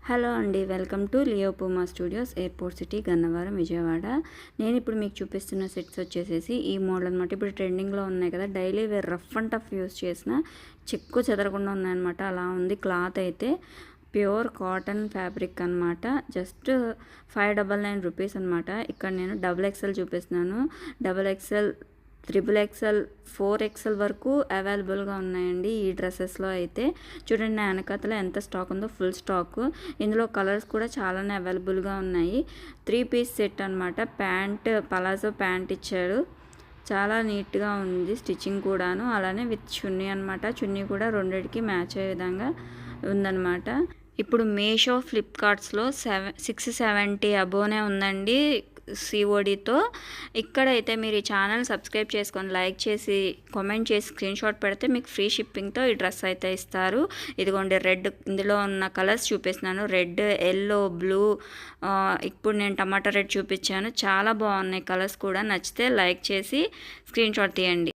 Hello అండి, welcome to Leo Puma studios, airport city, Gannavaram, Vijayawada. నేను ఇప్పుడు మీకు చూపిస్తున్న సెట్స్ వచ్చేసేసి ఈ మోడల్ అనమాట. ఇప్పుడు ట్రెండింగ్లో ఉన్నాయి కదా, daily wear rough and tough use చేసిన చెక్కు చెదరకుండా ఉన్నాయన్నమాట. అలా ఉంది క్లాత్ అయితే. ప్యూర్ కాటన్ ఫ్యాబ్రిక్ అనమాట. జస్ట్ 599 రూపీస్ అనమాట. ఇక్కడ నేను XXL చూపిస్తున్నాను. XXL, XXL, 4XL వరకు అవైలబుల్గా ఉన్నాయండి ఈ డ్రెస్సెస్లో అయితే. చూడండి నా వెనకతలో ఎంత స్టాక్ ఉందో, ఫుల్ స్టాక్. ఇందులో కలర్స్ కూడా చాలానే అవైలబుల్గా ఉన్నాయి. 3 పీస్ సెట్ అనమాట. ప్యాంట్, పలాజో ప్యాంట్ ఇచ్చాడు. చాలా నీట్గా ఉంది స్టిచ్చింగ్ కూడాను. అలానే విత్ చున్నీ అనమాట. చున్నీ కూడా రెండిటికి మ్యాచ్ అయ్యే విధంగా ఉందన్నమాట. ఇప్పుడు మీషో, ఫ్లిప్కార్ట్స్లో 670 అబోనే ఉందండి సిఓడితో. ఇక్కడైతే మీరు ఈ ఛానల్ సబ్స్క్రైబ్ చేసుకొని, లైక్ చేసి, కామెంట్ చేసి, స్క్రీన్ షాట్ పెడితే మీకు ఫ్రీ షిప్పింగ్తో ఈ డ్రెస్ అయితే ఇస్తారు. ఇదిగోండి రెడ్, ఇందులో ఉన్న కలర్స్ చూపిస్తున్నాను. రెడ్, ఎల్లో, బ్లూ, ఇప్పుడు నేను టమాటా రెడ్ చూపించాను. చాలా బాగున్నాయి కలర్స్ కూడా. నచ్చితే లైక్ చేసి స్క్రీన్ షాట్ తీయండి.